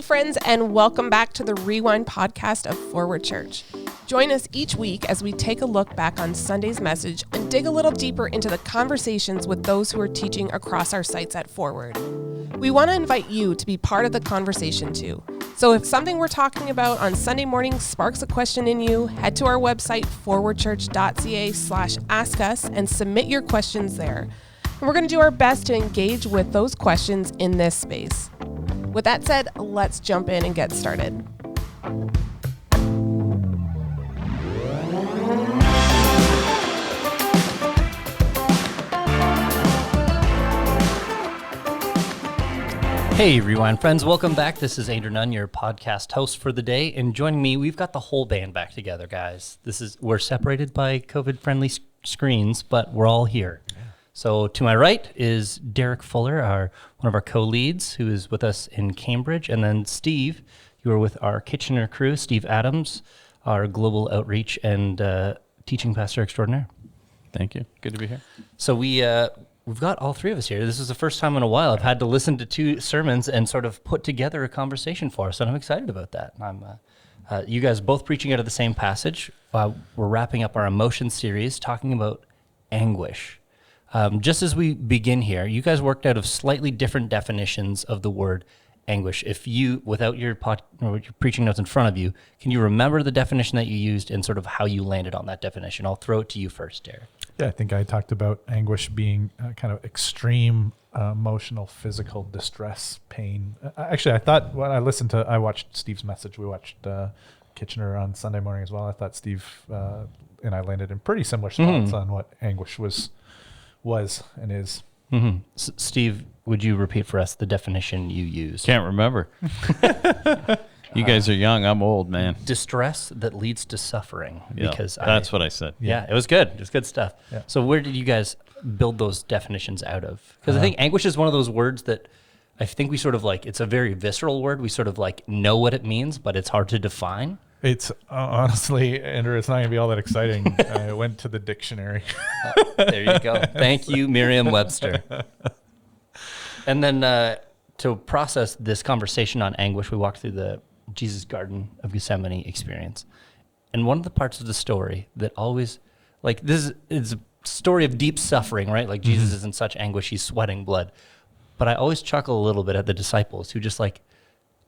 friends, and welcome back to the Rewind podcast of Forward Church. Join us each week as we take a look back on Sunday's message and dig a little deeper into the conversations with those who are teaching across our sites at Forward. We want to invite you to be part of the conversation too. So if something we're talking about on Sunday morning sparks a question in you, head to our website, forwardchurch.ca/ask us, and submit your questions there. And we're going to do our best to engage with those questions in this space. With that said, let's jump in and get started. Hey, Rewind friends, welcome back. This is Andrew Nunn, your podcast host for the day, and joining me, we've got the whole band back together, guys. We're separated by COVID-friendly screens, but we're all here. So to my right is Derek Fuller, one of our co-leads, who is with us in Cambridge, and then Steve, you are with our Kitchener crew, Steve Adams, our global outreach and teaching pastor extraordinaire. Thank you. Good to be here. So we've got all three of us here. This is the first time in a while I've had to listen to two sermons and sort of put together a conversation for us, and I'm excited about that. You guys both preaching out of the same passage. We're wrapping up our emotion series talking about anguish. Just as we begin here, you guys worked out of slightly different definitions of the word anguish. If you, without your preaching notes in front of you, can you remember the definition that you used and sort of how you landed on that definition? I'll throw it to you first, Derek. Yeah, I think I talked about anguish being kind of extreme emotional, physical distress, pain. Actually, I thought when I watched Steve's message. We watched Kitchener on Sunday morning as well. I thought Steve and I landed in pretty similar spots on what anguish was and is. Mm-hmm. Steve, would you repeat for us the definition you used? Can't remember. You guys are young. I'm old, man. Distress that leads to suffering. Yeah, that's what I said. Yeah, it was good. It was good stuff. Yeah. So where did you guys build those definitions out of? Because I think anguish is one of those words that I think we sort of like, it's a very visceral word. We sort of like know what it means, but it's hard to define. It's honestly, Andrew, it's not going to be all that exciting. I went to the dictionary. There you go. Thank you, Merriam-Webster. And then to process this conversation on anguish, we walked through the Jesus Garden of Gethsemane experience. And one of the parts of the story that always, like, this is a story of deep suffering, right? Like, Jesus is in such anguish, he's sweating blood. But I always chuckle a little bit at the disciples who just like,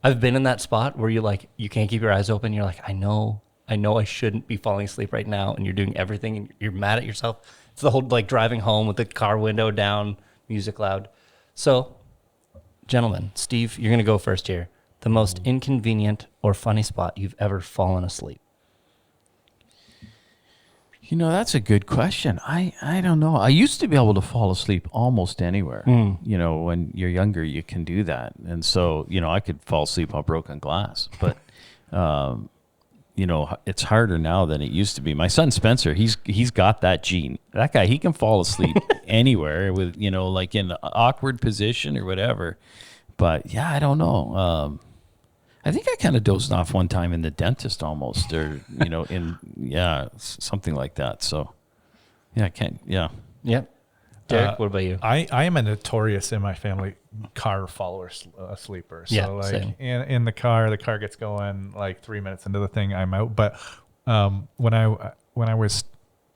I've been in that spot where you're like, you can't keep your eyes open. You're like, I know I shouldn't be falling asleep right now. And you're doing everything and you're mad at yourself. It's the whole like driving home with the car window down, music loud. So, gentlemen, Steve, you're going to go first here. The most inconvenient or funny spot you've ever fallen asleep? You know, that's a good question. I don't know. I used to be able to fall asleep almost anywhere. You know, when you're younger, you can do that. And so, you know, I could fall asleep on broken glass. But, you know, it's harder now than it used to be. My son Spencer, he's got that gene. That guy, he can fall asleep anywhere with, you know, like in an awkward position or whatever. But, yeah, I don't know. I think I kind of dozed off one time in the dentist almost, or, you know, something like that. So, yeah, Yep. Derek, what about you? I am a notorious in my family car follower sleeper. So, yeah, like, same. in the car gets going, like 3 minutes into the thing, I'm out. But when I was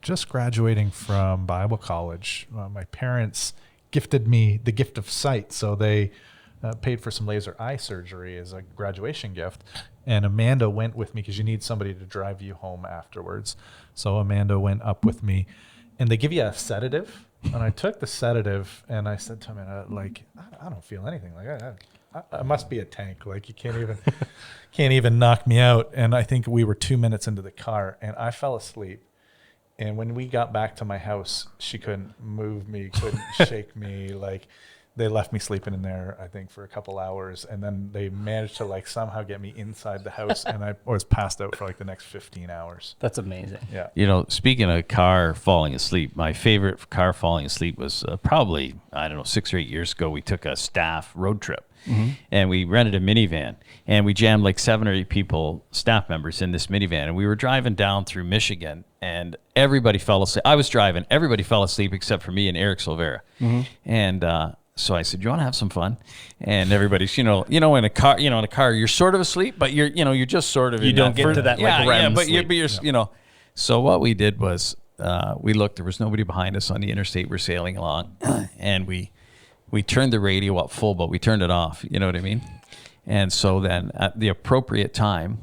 just graduating from Bible college, my parents gifted me the gift of sight. So they paid for some laser eye surgery as a graduation gift. And Amanda went with me because you need somebody to drive you home afterwards. So Amanda went up with me, and they give you a sedative. And I took the sedative, and I said to Amanda, like, I don't feel anything. Like I must be a tank. Like you can't even knock me out. And I think we were 2 minutes into the car, and I fell asleep. And when we got back to my house, she couldn't move me, couldn't shake me. Like, they left me sleeping in there, I think, for a couple hours. And then they managed to like somehow get me inside the house. And I was passed out for like the next 15 hours. That's amazing. Yeah. You know, speaking of car falling asleep, my favorite car falling asleep was probably, 6 or 8 years ago. We took a staff road trip. And we rented a minivan, and we jammed like 7 or 8 people, staff members, in this minivan. And we were driving down through Michigan, and everybody fell asleep. I was driving. Everybody fell asleep except for me and Eric Silvera. And So I said, "You want to have some fun?" And everybody's, in a car, you're sort of asleep, but you're just sort of. You don't get to that like REM but sleep. you're. So what we did was we looked. There was nobody behind us on the interstate. We're sailing along, and we turned the radio up full, but we turned it off. You know what I mean? And so then at the appropriate time,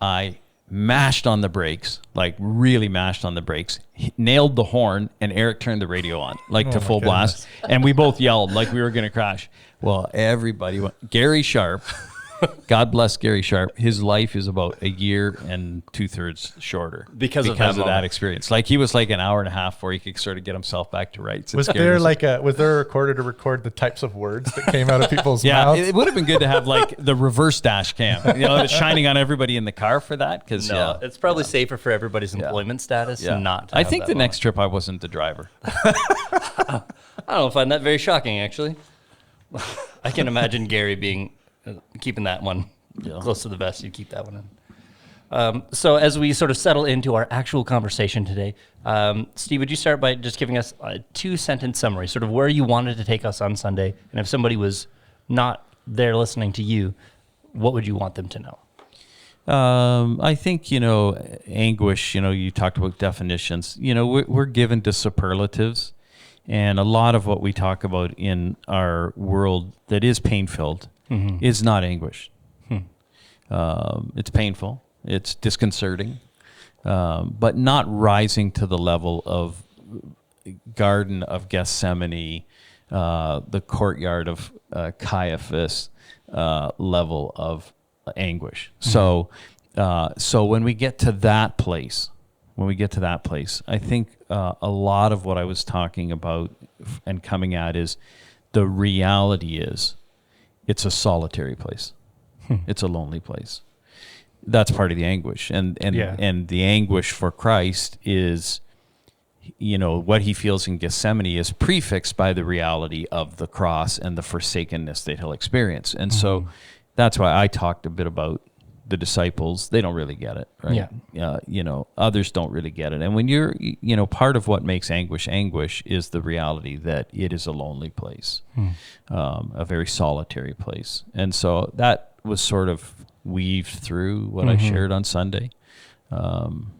I mashed on the brakes, like really mashed on the brakes, nailed the horn, and Eric turned the radio on, like to full blast. And we both yelled like we were going to crash. Well, everybody went. Gary Sharp, God bless Gary Sharp, his life is about 1 year and 2/3 shorter because of that experience. Like he was like an hour and a half before he could sort of get himself back to rights. Was there a recorder to record the types of words that came out of people's mouths? It would have been good to have like the reverse dash cam, that's shining on everybody in the car for that. Because it's probably safer for everybody's employment status not to I have think that the moment. next trip I wasn't the driver. I don't find that very shocking, actually. I can imagine Gary being keeping that one close to the vest. You'd keep that one in. So as we sort of settle into our actual conversation today, Steve, would you start by just giving us a 2-sentence summary, sort of where you wanted to take us on Sunday, and if somebody was not there listening to you, what would you want them to know? I think, Anguish, you talked about definitions. We're given to superlatives. And a lot of what we talk about in our world that is pain-filled is not anguish. It's painful. It's disconcerting. But not rising to the level of Garden of Gethsemane, the courtyard of Caiaphas level of anguish. So when we get to that place, I think a lot of what I was talking about and coming at is the reality is it's a solitary place. It's a lonely place. That's part of the anguish. And the anguish for Christ is, what he feels in Gethsemane is prefixed by the reality of the cross and the forsakenness that he'll experience. And so that's why I talked a bit about the disciples. They don't really get it, right? Others don't really get it. And when you're, part of what makes anguish is the reality that it is a lonely place, a very solitary place. And so that was sort of weaved through what I shared on Sunday. And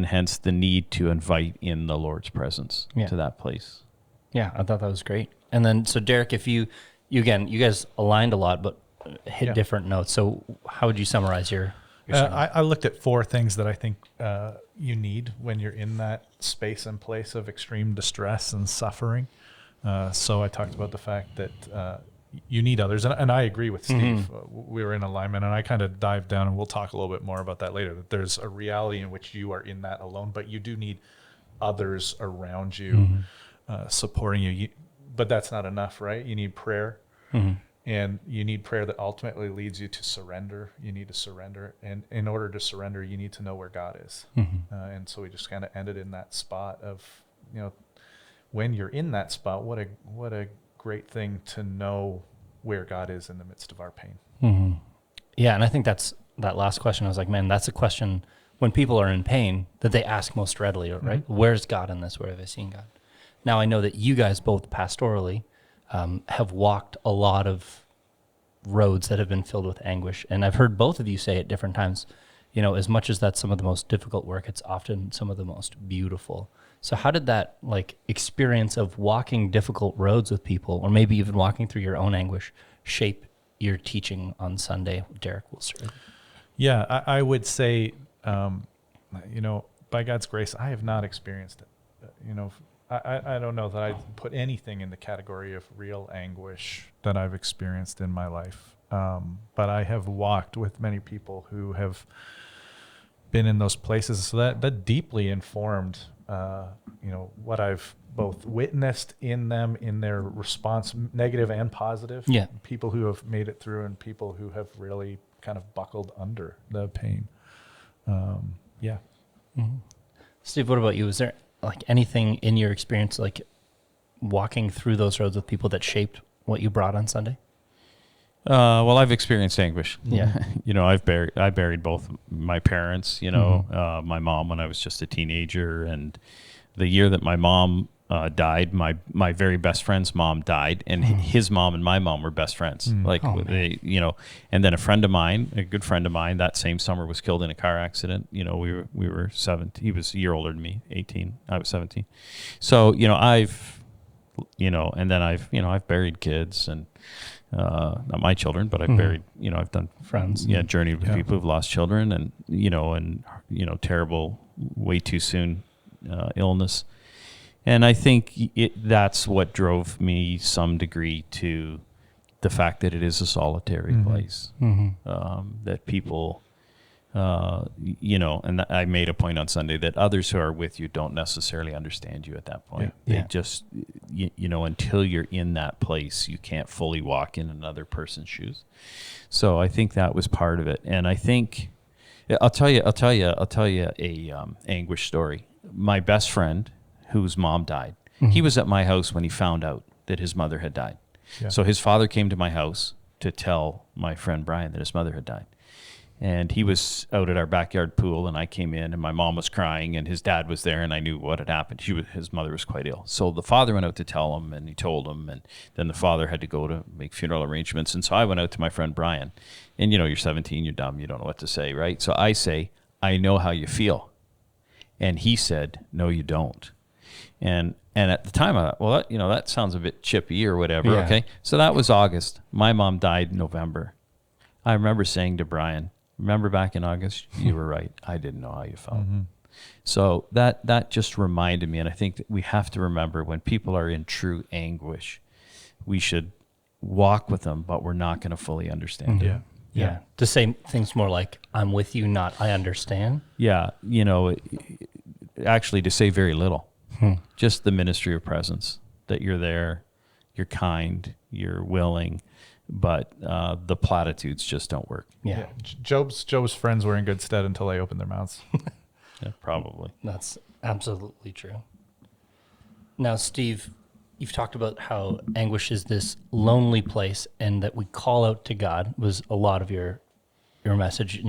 hence the need to invite in the Lord's presence to that place. Yeah, I thought that was great. And then, so Derek, if you guys aligned a lot, but hit different notes. So how would you summarize your I looked at 4 things that I think you need when you're in that space and place of extreme distress and suffering. So I talked about the fact that you need others. And I agree with Steve. We were in alignment, and I kind of dived down, and we'll talk a little bit more about that later, that there's a reality in which you are in that alone, but you do need others around you supporting you. But that's not enough, right? You need prayer. And you need prayer that ultimately leads you to surrender. You need to surrender. And in order to surrender, you need to know where God is. And so we just kind of ended in that spot of, when you're in that spot, what a great thing to know where God is in the midst of our pain. Yeah, and I think that last question, I was like, man, that's a question when people are in pain that they ask most readily, right? Where's God in this? Where have I seen God? Now, I know that you guys both pastorally have walked a lot of roads that have been filled with anguish. And I've heard both of you say at different times, as much as that's some of the most difficult work, it's often some of the most beautiful. So how did that experience of walking difficult roads with people, or maybe even walking through your own anguish, shape your teaching on Sunday? Derek will start. Yeah, I would say, by God's grace, I have not experienced it. I don't know that I'd put anything in the category of real anguish that I've experienced in my life. But I have walked with many people who have been in those places. So that deeply informed, what I've both witnessed in them, in their response, negative and positive. Yeah. People who have made it through and people who have really kind of buckled under the pain. Steve, what about you? Is there anything in your experience, walking through those roads with people that shaped what you brought on Sunday? Well, I've experienced anguish. Yeah. I buried both my parents, my mom when I was just a teenager, and the year that my mom died. My very best friend's mom died, and his mom and my mom were best friends. They, and then a good friend of mine, that same summer was killed in a car accident. We were 17. He was a year older than me, 18. I was 17. So, and then I've buried kids, and not my children, but I've buried, I've done friends. Journey with people who've lost children, and, terrible, way too soon illness. And I think that's what drove me some degree to the fact that it is a solitary place, that people, and I made a point on Sunday that others who are with you don't necessarily understand you at that point. They just, until you're in that place, you can't fully walk in another person's shoes. So I think that was part of it. And I think, I'll tell you a Anguish story. My best friend, whose mom died, he was at my house when he found out that his mother had died. Yeah. So his father came to my house to tell my friend Brian that his mother had died. And he was out at our backyard pool, and I came in, and my mom was crying, and his dad was there, and I knew what had happened. His mother was quite ill. So the father went out to tell him, and he told him, and then the father had to go to make funeral arrangements. And so I went out to my friend Brian. And, you're 17, you're dumb, you don't know what to say, right? So I say, I know how you feel. And he said, no, you don't. And at the time, I thought, well, that sounds a bit chippy or whatever. Yeah. Okay. So that was August. My mom died in November. I remember saying to Brian, remember back in August, you were right. I didn't know how you felt. So that just reminded me. And I think that we have to remember when people are in true anguish, we should walk with them, but we're not going to fully understand it. Yeah. To say things more like, I'm with you, not I understand. Yeah. Actually to say very little. Just the ministry of presence, that you're there, you're kind, you're willing, but the platitudes just don't work. Yeah. Job's friends were in good stead until they opened their mouths. Yeah, probably. That's absolutely true. Now, Steve, you've talked about how anguish is this lonely place, and that we call out to God was a lot of your message,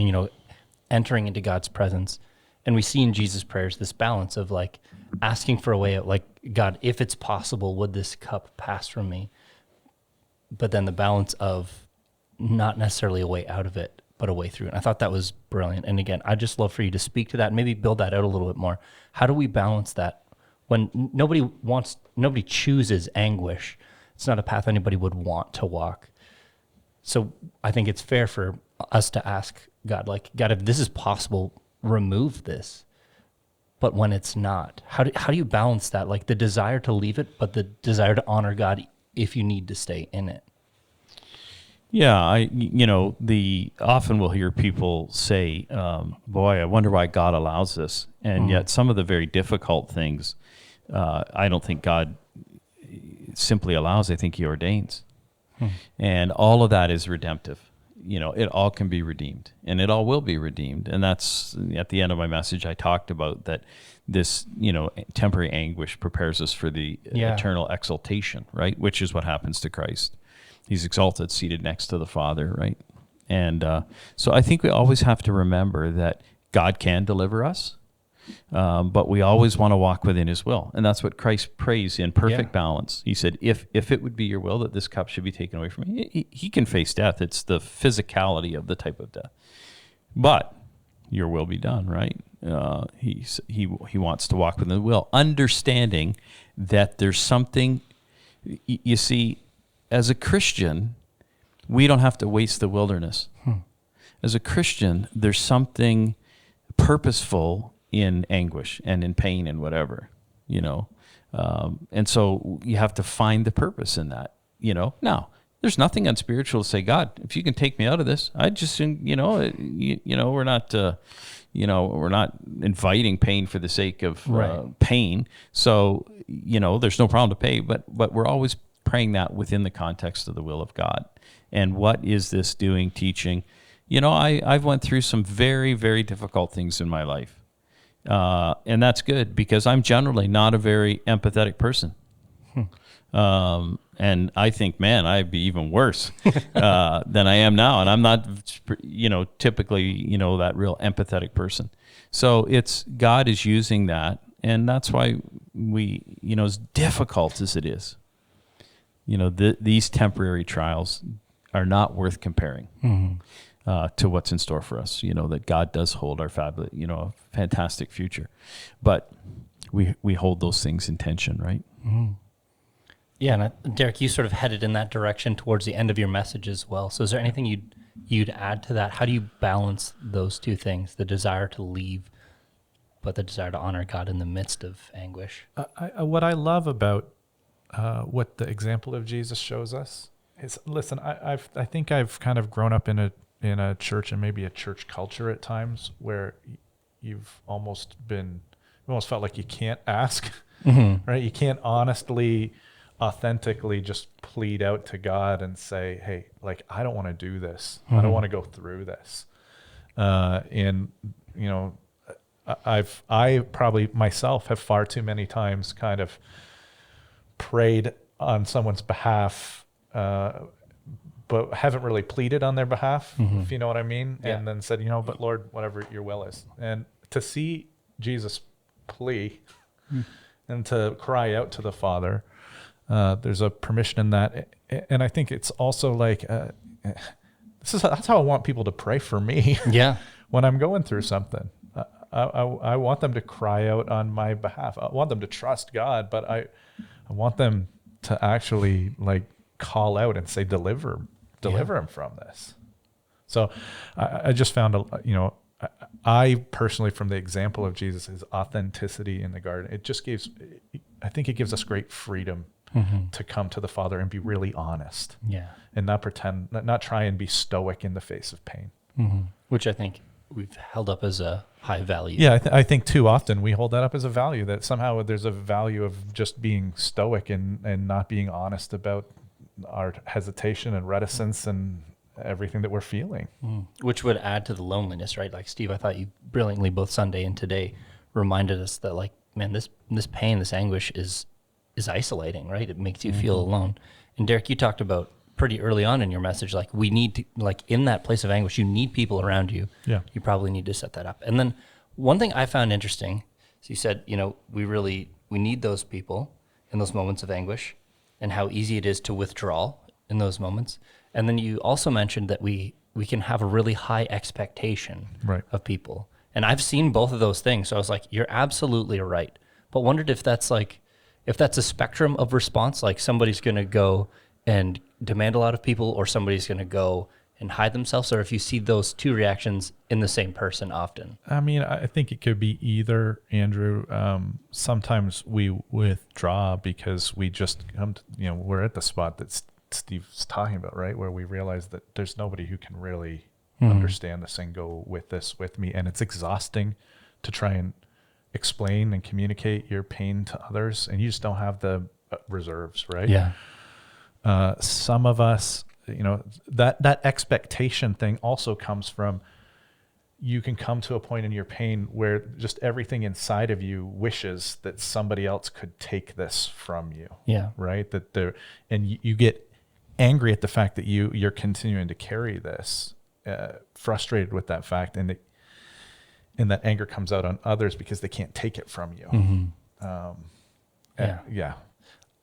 entering into God's presence. And we see in Jesus' prayers this balance of like asking for a way out, like, God, if it's possible, would this cup pass from me? But then the balance of not necessarily a way out of it, but a way through it. And I thought that was brilliant. And again, I'd just love for you to speak to that and maybe build that out a little bit more. How do we balance that when nobody chooses anguish? It's not a path anybody would want to walk. So I think it's fair for us to ask God, like, God, if this is possible, remove this. But when it's not, how do you balance that? Like the desire to leave it, but the desire to honor God if you need to stay in it. Yeah, often we'll hear people say, boy, I wonder why God allows this. And yet some of the very difficult things, I don't think God simply allows, I think he ordains. And all of that is redemptive. It all can be redeemed, and it all will be redeemed. And that's at the end of my message, I talked about that this, temporary anguish prepares us for the eternal exaltation, right? Which is what happens to Christ. He's exalted, seated next to the Father, right? And so I think we always have to remember that God can deliver us, but we always want to walk within his will. And that's what Christ prays in perfect balance. He said, if it would be your will that this cup should be taken away from me, he can face death. It's the physicality of the type of death. But your will be done, right? He wants to walk within the will, understanding that there's something, you see, as a Christian, we don't have to waste the wilderness. As a Christian, there's something purposeful in anguish and in pain and whatever, and so you have to find the purpose in that, Now, there's nothing unspiritual to say, God, if you can take me out of this, I just, we're not inviting pain for the sake of pain. So, there's no problem to pay, but we're always praying that within the context of the will of God. And what is this doing, teaching? I've went through some very, very difficult things in my life. And that's good because I'm generally not a very empathetic person. And I think, man, I'd be even worse than I am now. And I'm not, typically, that real empathetic person. So God is using that And that's why we, as difficult as it is, these temporary trials are not worth comparing to what's in store for us. That God does hold our a fantastic future, but we hold those things in tension, right? Mm-hmm. Yeah, and Derek, you sort of headed in that direction towards the end of your message as well. So is there anything you'd add to that? How do you balance those two things, the desire to leave, but the desire to honor God in the midst of anguish? What I love about what the example of Jesus shows us is, listen, I think I've kind of grown up in a church and maybe a church culture at times where you've almost felt like you can't ask, right? You can't honestly, authentically just plead out to God and say, hey, like, I don't want to do this. I don't want to go through this. I probably myself have far too many times kind of prayed on someone's behalf, but haven't really pleaded on their behalf, if you know what I mean. Yeah. And then said, but Lord, whatever your will is. And to see Jesus plea and to cry out to the Father, there's a permission in that. And I think it's also like, that's how I want people to pray for me. Yeah. When I'm going through something. I want them to cry out on my behalf. I want them to trust God, but I want them to actually like call out and say, deliver him from this. So I just found, I personally, from the example of Jesus, his authenticity in the garden, I think it gives us great freedom to come to the Father and be really honest. Yeah. And not pretend, not try and be stoic in the face of pain. Which I think we've held up as a high value. Yeah, I think too often we hold that up as a value, that somehow there's a value of just being stoic and not being honest about our hesitation and reticence and everything that we're feeling. Which would add to the loneliness, right? Like, Steve, I thought you brilliantly both Sunday and today reminded us that, like, man, this pain, this anguish is isolating, right? It makes you feel alone. And Derek, you talked about pretty early on in your message, like, we need to, like, in that place of anguish, you need people around you. Yeah. You probably need to set that up. And then one thing I found interesting is you said, we need those people in those moments of anguish, and how easy it is to withdraw in those moments. And then you also mentioned that we can have a really high expectation of people. And I've seen both of those things. So I was like, you're absolutely right. But wondered if that's a spectrum of response, like somebody's going to go and demand a lot of people, or somebody's going to go and hide themselves, or if you see those two reactions in the same person often. I mean, I think it could be either, Andrew. Sometimes we withdraw because we just come to, we're at the spot that Steve's talking about, right? Where we realize that there's nobody who can really understand this and go with this with me. And it's exhausting to try and explain and communicate your pain to others. And you just don't have the reserves, right? Yeah. Some of us, that expectation thing also comes from, you can come to a point in your pain where just everything inside of you wishes that somebody else could take this from you. Yeah. Right. And you get angry at the fact that you're continuing to carry this, frustrated with that fact. And that anger comes out on others because they can't take it from you. Yeah.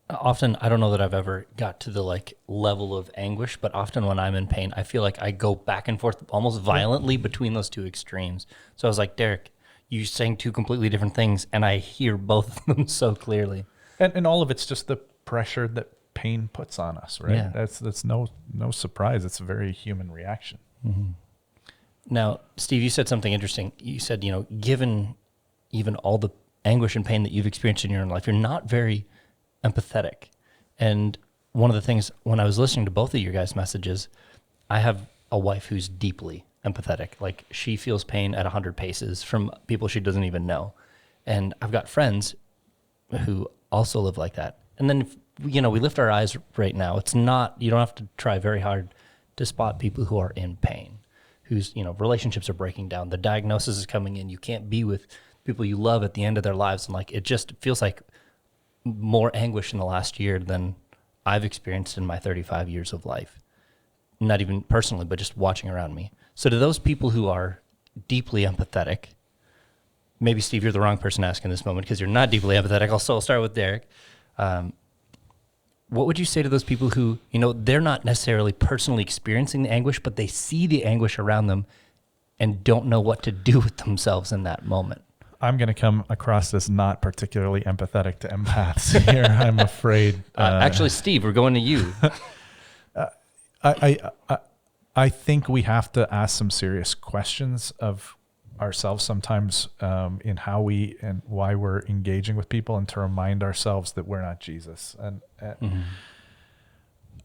Often, I don't know that I've ever got to the level of anguish, but often when I'm in pain, I feel like I go back and forth almost violently between those two extremes. So I was like, Derek, you're saying two completely different things, and I hear both of them so clearly. And all of it's just the pressure that pain puts on us, right? Yeah. That's no surprise. It's a very human reaction. Now, Steve, you said something interesting. You said, given even all the anguish and pain that you've experienced in your own life, you're not very empathetic. And one of the things, when I was listening to both of your guys' messages, I have a wife who's deeply empathetic. Like, she feels pain at 100 paces from people she doesn't even know. And I've got friends who also live like that. And then, we lift our eyes right now. It's not, you don't have to try very hard to spot people who are in pain, whose, relationships are breaking down. The diagnosis is coming in. You can't be with people you love at the end of their lives. And it just feels like more anguish in the last year than I've experienced in my 35 years of life. Not even personally, but just watching around me. So to those people who are deeply empathetic, maybe Steve, you're the wrong person to ask in this moment because you're not deeply empathetic. I'll start with Derek. What would you say to those people who, they're not necessarily personally experiencing the anguish, but they see the anguish around them and don't know what to do with themselves in that moment? I'm going to come across as not particularly empathetic to empaths here, I'm afraid. Actually, Steve, we're going to you. I think we have to ask some serious questions of ourselves sometimes in how we and why we're engaging with people, and to remind ourselves that we're not Jesus. And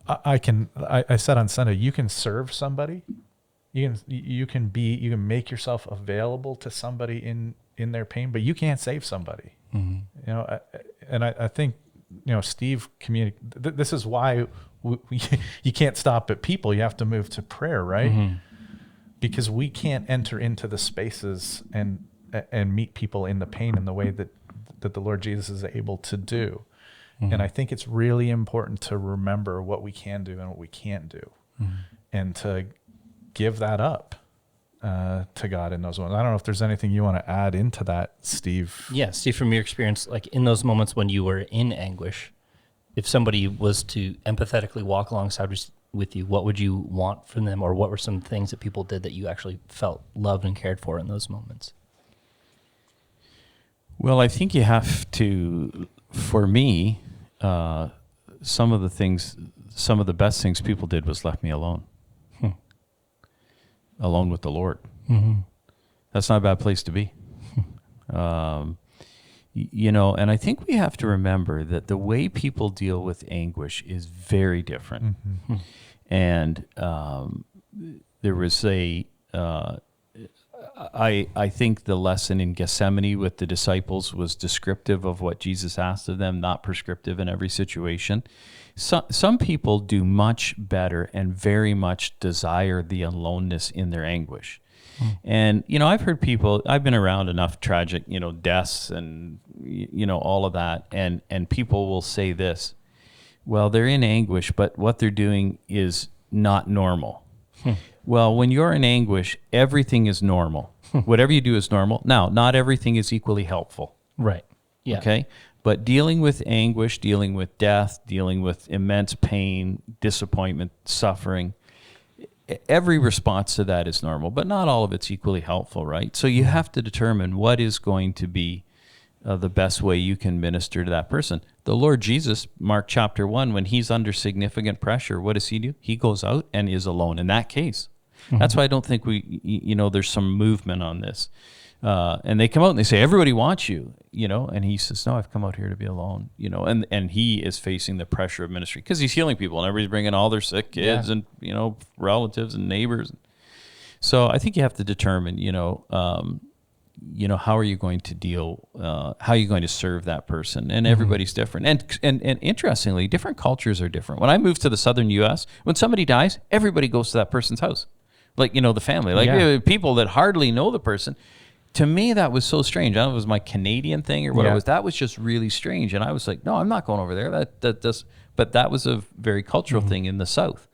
I said on Sunday, you can serve somebody, you can make yourself available to somebody in their pain, but you can't save somebody. And I think Steve this is why you can't stop at people. You have to move to prayer, right? Because we can't enter into the spaces and meet people in the pain in the way that the Lord Jesus is able to do. And I think it's really important to remember what we can do and what we can't do, and to give that up to God in those moments. I don't know if there's anything you want to add into that, Steve. Yeah, Steve, from your experience, like in those moments when you were in anguish, if somebody was to empathetically walk alongside with you, what would you want from them, or what were some things that people did that you actually felt loved and cared for in those moments? Well, I think you have to, for me, some of the best things people did was left me alone. Alone with the Lord. That's not a bad place to be. And I think we have to remember that the way people deal with anguish is very different. And there was I think the lesson in Gethsemane with the disciples was descriptive of what Jesus asked of them, not prescriptive in every situation. Some people do much better and very much desire the aloneness in their anguish. And, I've heard people, I've been around enough tragic, deaths and, all of that. And people will say this, well, they're in anguish, but what they're doing is not normal. Well, when you're in anguish, everything is normal. Whatever you do is normal. Now, not everything is equally helpful. Right. Yeah. Okay. But dealing with anguish, dealing with death, dealing with immense pain, disappointment, suffering, every response to that is normal, but not all of it's equally helpful, right? So you have to determine what is going to be the best way you can minister to that person. The Lord Jesus, Mark chapter 1, when he's under significant pressure, what does he do? He goes out and is alone in that case. That's why I don't think there's some movement on this. And they come out and they say, everybody wants you, and he says, no, I've come out here to be alone, and he is facing the pressure of ministry because he's healing people and everybody's bringing all their sick kids and, relatives and neighbors. So I think you have to determine, how are you going to deal, how are you going to serve that person? And everybody's different. And interestingly, different cultures are different. When I moved to the southern U.S., when somebody dies, everybody goes to that person's house. Like, the family, people that hardly know the person. To me, that was so strange. I don't know if it was my Canadian thing or what it was. That was just really strange. And I was like, no, I'm not going over there. But that was a very cultural thing in the South.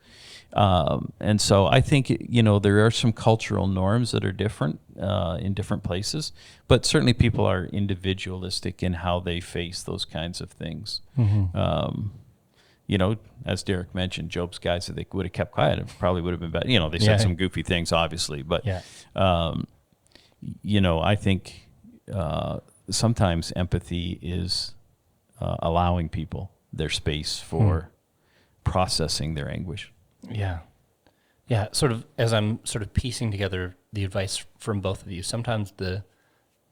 And so I think, there are some cultural norms that are different in different places, but certainly people are individualistic in how they face those kinds of things. As Derek mentioned, Job's guys, if they would have kept quiet, it probably would have been better. They said some goofy things, obviously, but, I think sometimes empathy is allowing people their space for processing their anguish. Yeah. Yeah. Sort of as I'm sort of piecing together the advice from both of you, sometimes the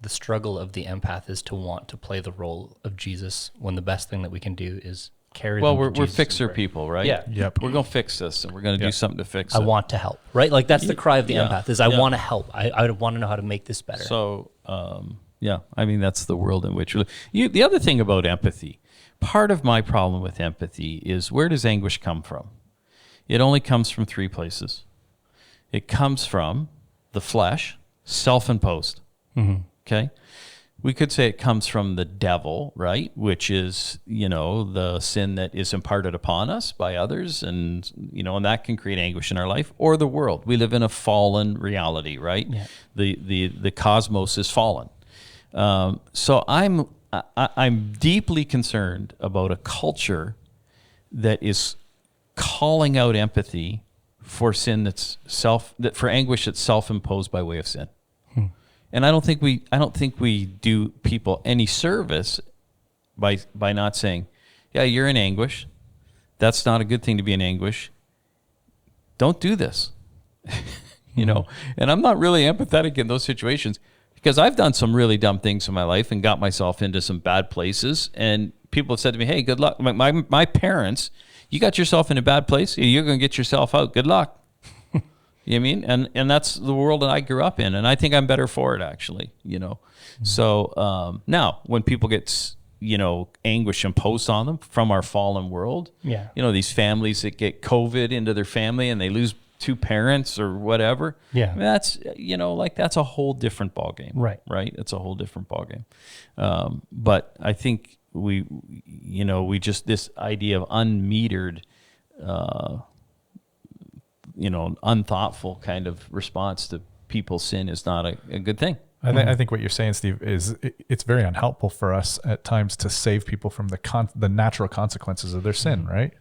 struggle of the empath is to want to play the role of Jesus when the best thing that we can do is carry them to we're Jesus fixer people, right? Yeah. Yep. We're going to fix this and we're going to do something to fix it. I want to help, right? Like that's the cry of the empath is I want to help. I want to know how to make this better. So, that's the world in which the other thing about empathy, part of my problem with empathy is, where does anguish come from? It only comes from three places. It comes from the flesh, self-imposed. Okay? We could say it comes from the devil, right? Which is, the sin that is imparted upon us by others, and that can create anguish in our life. Or the world. We live in a fallen reality, right? Yeah. The cosmos is fallen. So I'm deeply concerned about a culture that is calling out empathy for sin for anguish that's self-imposed by way of sin. And I don't think we do people any service by not saying, yeah, you're in anguish. That's not a good thing to be in anguish. Don't do this. And I'm not really empathetic in those situations because I've done some really dumb things in my life and got myself into some bad places. And people have said to me, hey, good luck. My parents, you got yourself in a bad place. You're going to get yourself out. Good luck. You know what I mean? And that's the world that I grew up in. And I think I'm better for it, actually, So now when people get, anguish imposed on them from our fallen world, these families that get COVID into their family and they lose 2 parents or whatever. Yeah. I mean, that's, that's a whole different ballgame. Right. Right. It's a whole different ballgame. But I think we just, this idea of unmetered, unthoughtful kind of response to people's sin is not a good thing. I think what you're saying, Steve, is it's very unhelpful for us at times to save people from the natural consequences of their sin, right?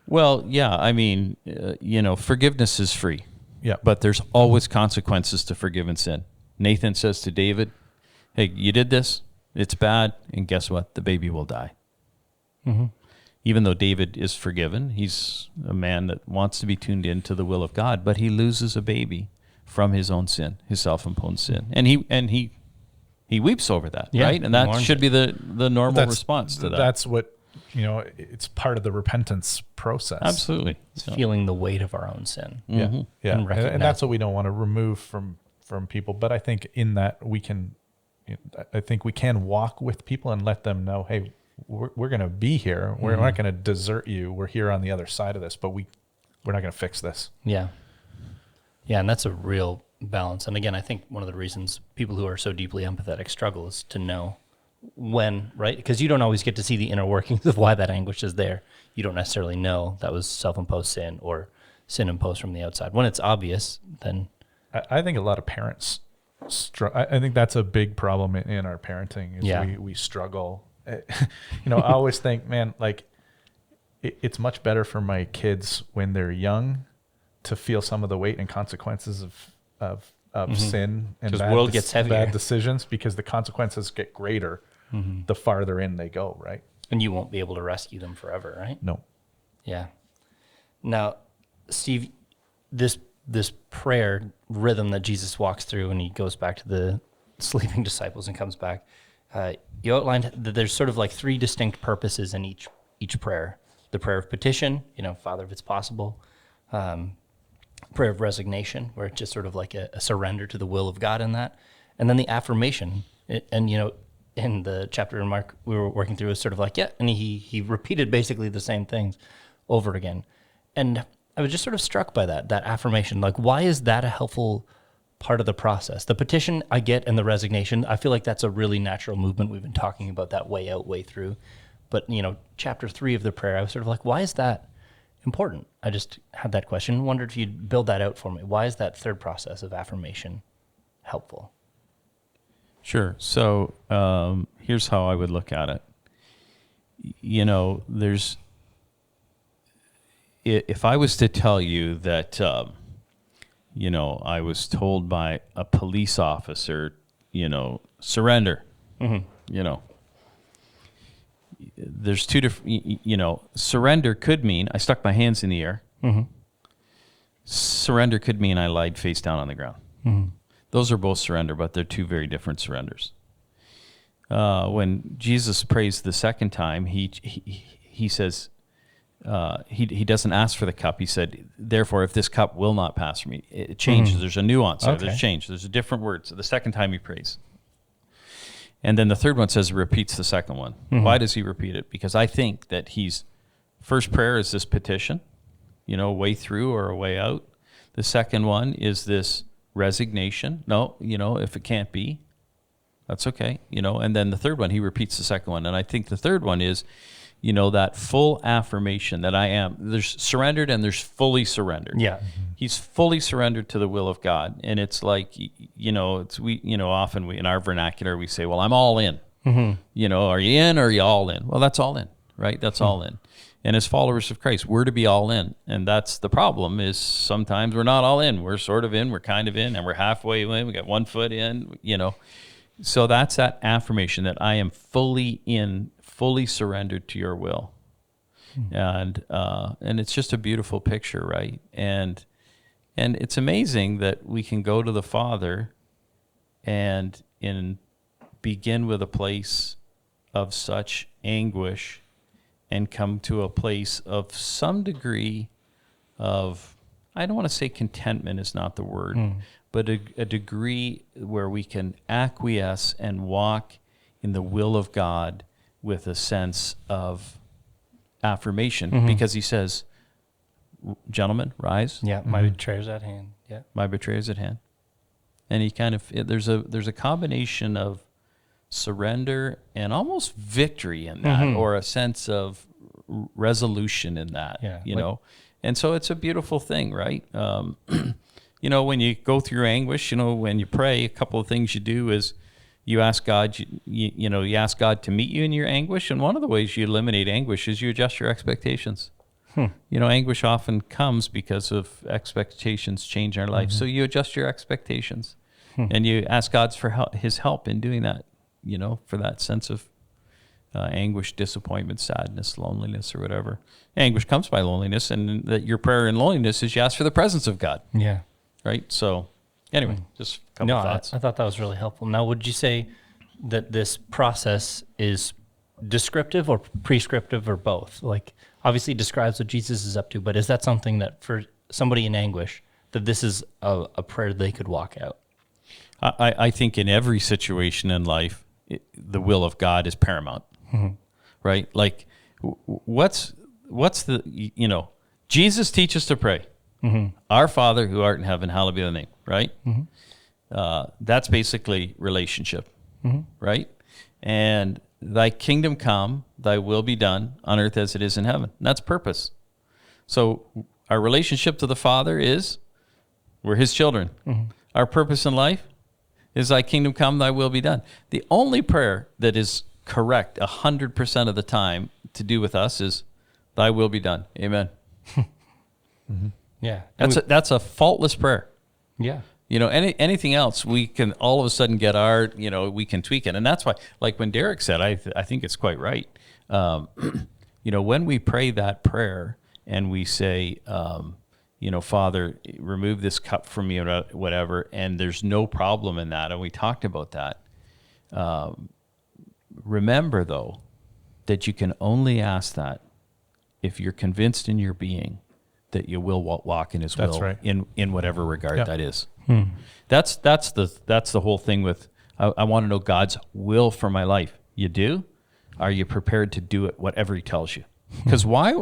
Well, yeah. I mean, forgiveness is free. Yeah. But there's always consequences to forgiven sin. Nathan says to David, hey, you did this. It's bad. And guess what? The baby will die. Mm-hmm. Even though David is forgiven, he's a man that wants to be tuned into the will of God, but he loses a baby from his own sin, his self-imposed sin. And he weeps over that, right? And that should be the normal response to that. That's what, it's part of the repentance process. Absolutely. It's feeling the weight of our own sin. Mm-hmm. Yeah. And that's what we don't want to remove from people. But I think in that we can walk with people and let them know, hey, we're going to be here. We're not going to desert you. We're here on the other side of this, but we're not going to fix this. Yeah. Yeah, and that's a real balance. And again, I think one of the reasons people who are so deeply empathetic struggle is to know when, right? Because you don't always get to see the inner workings of why that anguish is there. You don't necessarily know that was self-imposed sin or sin imposed from the outside. When it's obvious, then... I think a lot of parents, I think that's a big problem in our parenting is we struggle. I always think, man, like it's much better for my kids when they're young to feel some of the weight and consequences of sin and bad decisions, because the consequences get greater the farther in they go, right? And you won't be able to rescue them forever, right? No. Yeah. Now, Steve, this prayer rhythm that Jesus walks through and he goes back to the sleeping disciples and comes back, you outlined that there's sort of like 3 distinct purposes in each prayer. The prayer of petition, Father, if it's possible. Prayer of resignation, where it's just sort of like a surrender to the will of God in that. And then the affirmation. And, in the chapter in Mark we were working through is sort of like, and he repeated basically the same things over again. And I was just sort of struck by that affirmation. Like, why is that a helpful part of the process? The petition I get, and the resignation, I feel like that's a really natural movement. We've been talking about that way out, way through. But, chapter 3 of the prayer, I was sort of like, why is that important? I just had that question. Wondered if you'd build that out for me. Why is that third process of affirmation helpful? Sure. So here's how I would look at it. If I was to tell you that, I was told by a police officer, surrender, there's 2 different, surrender could mean I stuck my hands in the air. Mm-hmm. Surrender could mean I lied face down on the ground. Mm-hmm. Those are both surrender, but they're 2 very different surrenders. When Jesus prays the second time, he says, he doesn't ask for the cup. He said, therefore, if this cup will not pass from me, it changes. There's a nuance there. There's change. There's a different word. So the second time he prays. And then the third one says, repeats the second one. Mm-hmm. Why does he repeat it? Because I think that first prayer is this petition, a way through or a way out. The second one is this resignation. No, if it can't be, that's okay, and then the third one, he repeats the second one. And I think the third one is, that full affirmation that I am. There's surrendered and there's fully surrendered. Yeah. He's fully surrendered to the will of God. And it's like, often we, in our vernacular, we say, well, I'm all in. Are you in or are you all in? Well, that's all in, right? That's all in. And as followers of Christ, we're to be all in. And that's the problem, is sometimes we're not all in. We're sort of in, we're kind of in, and we're halfway in. We got 1 foot in, So that's that affirmation that I am fully in, fully surrendered to your will. And it's just a beautiful picture, right? And it's amazing that we can go to the Father and begin with a place of such anguish and come to a place of some degree of, I don't want to say contentment is not the word, but a degree where we can acquiesce and walk in the will of God with a sense of affirmation, because he says, gentlemen, rise. Yeah, my betrayer's at hand. Yeah. My betrayer's at hand. And he there's a combination of surrender and almost victory in that, or a sense of resolution in that, And so it's a beautiful thing, right? When you go through anguish, when you pray, a couple of things you do is you ask God, you ask God to meet you in your anguish. And one of the ways you eliminate anguish is you adjust your expectations. Anguish often comes because of expectations change in our life. So you adjust your expectations and you ask God for his help in doing that, for that sense of anguish, disappointment, sadness, loneliness, or whatever. Anguish comes by loneliness, and that your prayer in loneliness is you ask for the presence of God. Yeah. Right? So anyway, just a couple of thoughts. I thought that was really helpful. Now, would you say that this process is descriptive or prescriptive or both? Like, obviously it describes what Jesus is up to, but is that something that for somebody in anguish, that this is a prayer they could walk out? I think in every situation in life, the will of God is paramount, right? Like, what's the, Jesus teaches to pray. Our Father who art in heaven, hallowed be thy name, right? That's basically relationship, right? And thy kingdom come, thy will be done on earth as it is in heaven. And that's purpose. So our relationship to the Father is, we're his children. Our purpose in life is thy kingdom come, thy will be done. The only prayer that is correct 100% of the time to do with us is thy will be done. Amen. Yeah. That's a faultless prayer. Yeah. Anything else, we can all of a sudden get we can tweak it. And that's why, like when Derek said, I think it's quite right. When we pray that prayer and we say, Father, remove this cup from me or whatever, and there's no problem in that, and we talked about that. Remember, though, that you can only ask that if you're convinced in your being that you will walk in his will. That's right. in whatever regard that is. That's the whole thing with, I want to know God's will for my life. You do? Are you prepared to do it, whatever he tells you? Because why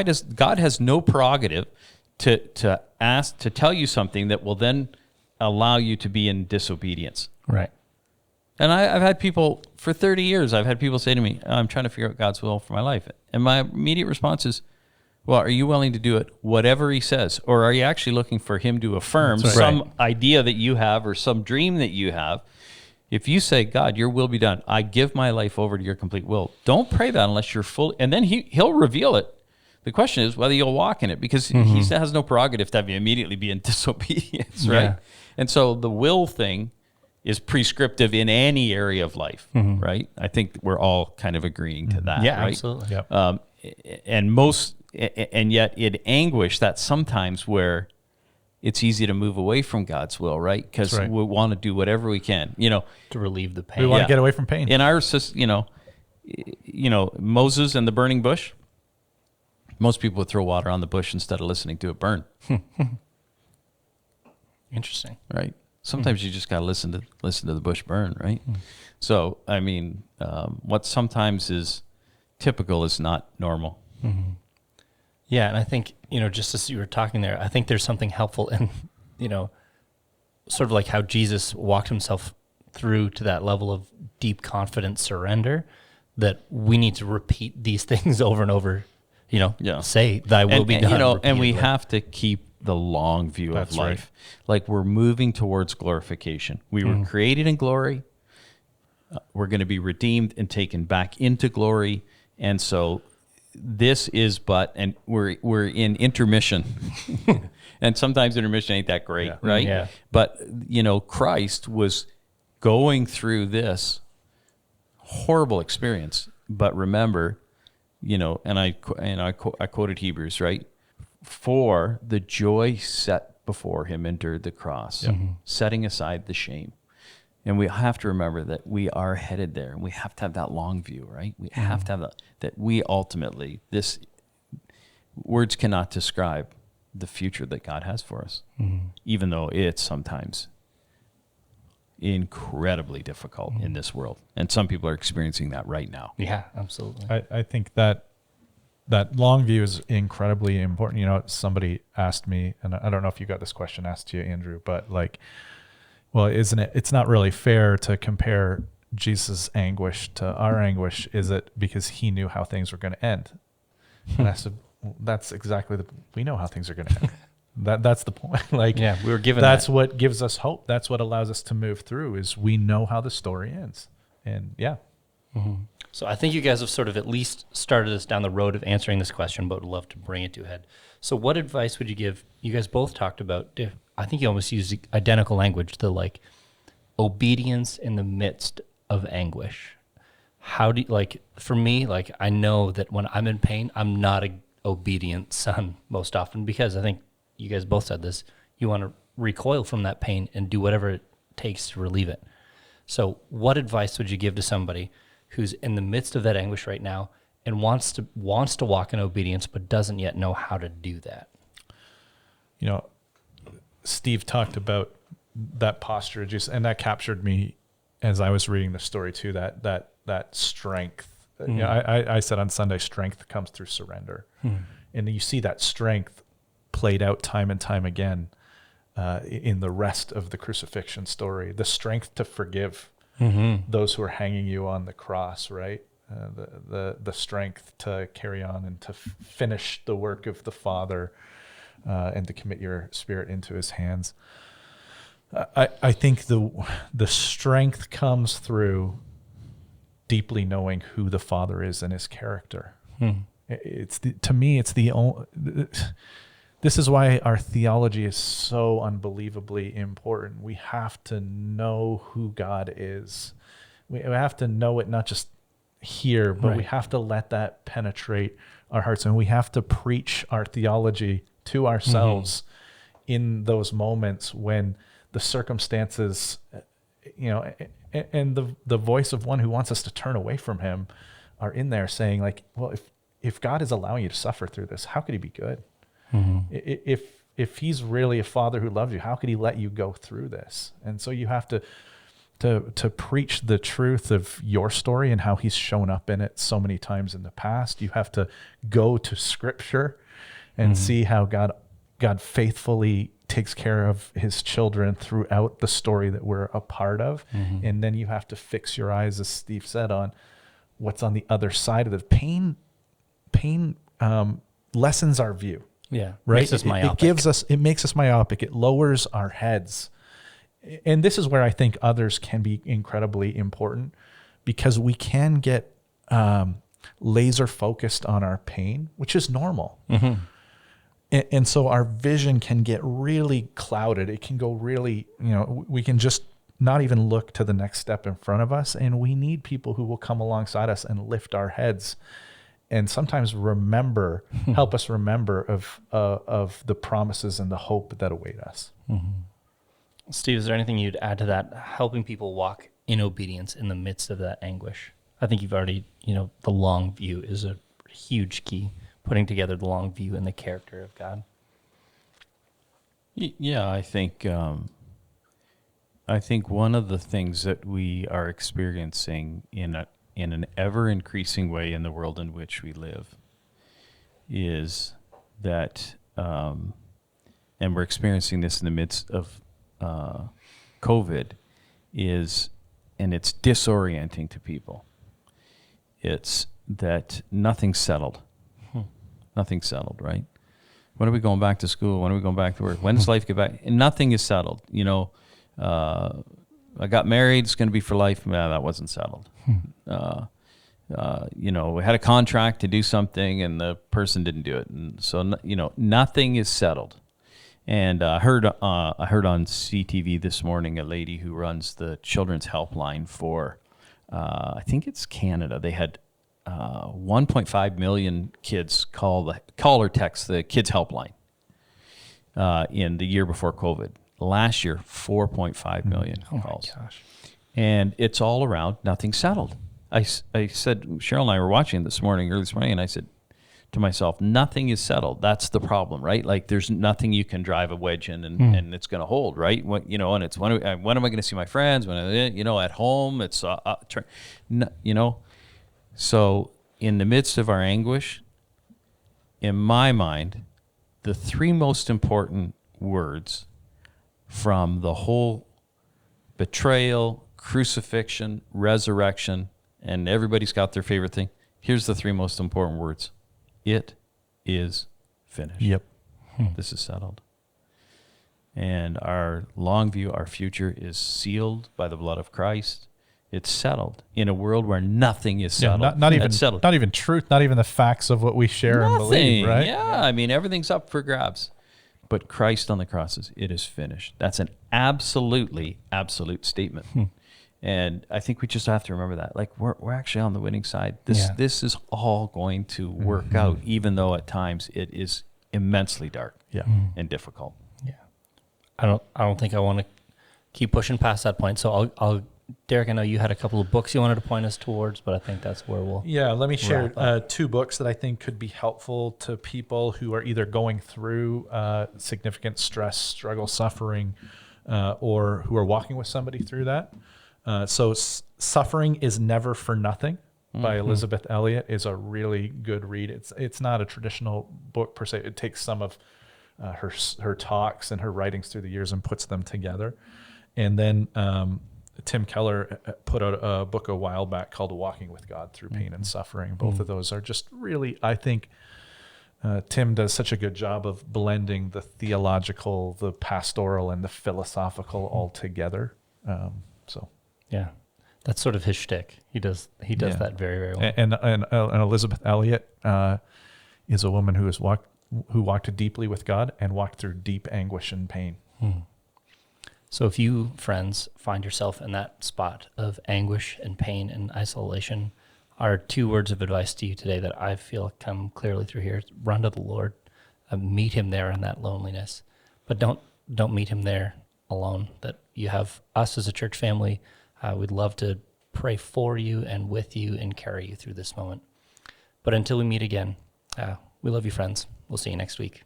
does God has no prerogative to ask, to tell you something that will then allow you to be in disobedience? Right. And I've had people, for 30 years, I've had people say to me, I'm trying to figure out God's will for my life. And my immediate response is, well, are you willing to do it whatever he says? Or are you actually looking for him to affirm some idea that you have or some dream that you have? If you say, God, your will be done, I give my life over to your complete will. Don't pray that unless you're full. And then he'll reveal it. The question is whether you'll walk in it, because he has no prerogative to have you immediately be in disobedience, right? Yeah. And so the will thing is prescriptive in any area of life, right? I think we're all kind of agreeing to that, yeah, right? Absolutely. Yep. And yet in anguish, that's sometimes where it's easy to move away from God's will, right? Because we want to do whatever we can, to relieve the pain. We want to get away from pain. In our, Moses and the burning bush. Most people would throw water on the bush instead of listening to it burn. Interesting, right? Sometimes you just got to listen to the bush burn, right? So, I mean, what sometimes is typical is not normal. Yeah, and I think, just as you were talking there, I think there's something helpful in, sort of like how Jesus walked himself through to that level of deep, confident surrender, that we need to repeat these things over and over. Say thy will be done. And we have to keep the long view of life. Right. Like we're moving towards glorification. We were created in glory. We're going to be redeemed and taken back into glory. And so this is and we're in intermission. And sometimes intermission ain't that great, right? Yeah. But, Christ was going through this horrible experience. But remember, and I quoted Hebrews, right? For the joy set before him endured the cross, setting aside the shame. And we have to remember that we are headed there, and we have to have that long view, right? We have to have that we ultimately, words cannot describe the future that God has for us, even though it's sometimes incredibly difficult in this world. And some people are experiencing that right now. Yeah, absolutely. I think that long view is incredibly important. Somebody asked me, and I don't know if you got this question asked to you, Andrew, but it's not really fair to compare Jesus' anguish to our anguish. Is it because he knew how things were going to end? And I said, that's exactly we know how things are going to end. That's the point. We were given that's what gives us hope. That's what allows us to move through, is we know how the story ends. And So I think you guys have sort of at least started us down the road of answering this question, but would love to bring it to a head. So what advice would you give? You guys both talked about, I think you almost used identical language, to obedience in the midst of anguish. How do you, for me, I know that when I'm in pain, I'm not an obedient son most often, because I think you guys both said this, you want to recoil from that pain and do whatever it takes to relieve it. So what advice would you give to somebody who's in the midst of that anguish right now and wants to walk in obedience but doesn't yet know how to do that? Steve talked about that posture, and that captured me as I was reading the story too, that strength. I said on Sunday, strength comes through surrender. And you see that strength played out time and time again in the rest of the crucifixion story. The strength to forgive those who are hanging you on the cross, right? The strength to carry on and to finish the work of the Father and to commit your spirit into his hands. I think the strength comes through deeply knowing who the Father is and his character. To me, it's the only. This is why our theology is so unbelievably important. We have to know who God is. We have to know it not just here, but we have to let that penetrate our hearts, and we have to preach our theology to ourselves in those moments when the circumstances, and the voice of one who wants us to turn away from him are in there saying, well, if God is allowing you to suffer through this, how could he be good? If he's really a father who loves you, how could he let you go through this? And so you have to preach the truth of your story and how he's shown up in it so many times in the past. You have to go to Scripture and see how God faithfully takes care of his children throughout the story that we're a part of. And then you have to fix your eyes, as Steve said, on what's on the other side of the pain. Pain lessens our view. Yeah, right. Makes us myopic. It makes us myopic. It lowers our heads, and this is where I think others can be incredibly important, because we can get laser focused on our pain, which is normal, and so our vision can get really clouded. It can go really, we can just not even look to the next step in front of us, and we need people who will come alongside us and lift our heads. And sometimes help us remember of the promises and the hope that await us. Steve, is there anything you'd add to that, helping people walk in obedience in the midst of that anguish? I think you've already, the long view is a huge key, putting together the long view and the character of God. Yeah, I think one of the things that we are experiencing in an ever-increasing way in the world in which we live is that, and we're experiencing this in the midst of COVID, and it's disorienting to people, it's that nothing's settled. Nothing's settled, right? When are we going back to school? When are we going back to work? When does life get back? And nothing is settled. You know, I got married. It's going to be for life. Man, that wasn't settled. You know, we had a contract to do something and the person didn't do it. And so, you know, nothing is settled. And I heard on CTV this morning, a lady who runs the children's helpline for, I think it's Canada. They had 1.5 million kids call or text the kids helpline in the year before COVID. Last year, 4.5 million calls. Oh my gosh. And it's all around nothing settled. I said, Cheryl and I were watching it early this morning, and I said to myself, nothing is settled. That's the problem, right? Like there's nothing you can drive a wedge in and it's going to hold, right? You know, and it's when am I going to see my friends? When, you know, at home, it's, you know. So in the midst of our anguish, in my mind, the three most important words from the whole betrayal, crucifixion, resurrection, and everybody's got their favorite thing. Here's the three most important words. It is finished. Yep. This is settled. And our long view, our future is sealed by the blood of Christ. It's settled in a world where nothing is settled. Yeah, not even settled. Not even truth, not even the facts of what we share and believe, right? Yeah, I mean, everything's up for grabs. But Christ on the cross says, it is finished. That's an absolute statement. And I think we just have to remember that. Like, we're actually on the winning side. This is all going to work out, even though at times it is immensely dark and difficult. Yeah. I don't think I want to keep pushing past that point. So I'll Derek, I know you had a couple of books you wanted to point us towards, but I think that's where we'll let me share two books that I think could be helpful to people who are either going through significant stress, struggle, suffering, or who are walking with somebody through that. So Suffering is Never for Nothing by Elizabeth Elliot is a really good read. It's not a traditional book per se. It takes some of her talks and her writings through the years and puts them together. And then Tim Keller put out a book a while back called Walking with God Through Pain and Suffering. Both of those are just really, I think, Tim does such a good job of blending the theological, the pastoral, and the philosophical all together. Yeah, that's sort of his shtick. He does that very, very well. And Elizabeth Elliot is a woman who walked deeply with God and walked through deep anguish and pain. So if you, friends, find yourself in that spot of anguish and pain and isolation, our two words of advice to you today that I feel come clearly through here is run to the Lord, meet him there in that loneliness, but don't meet him there alone. That you have us as a church family. We'd love to pray for you and with you and carry you through this moment. But until we meet again, we love you, friends. We'll see you next week.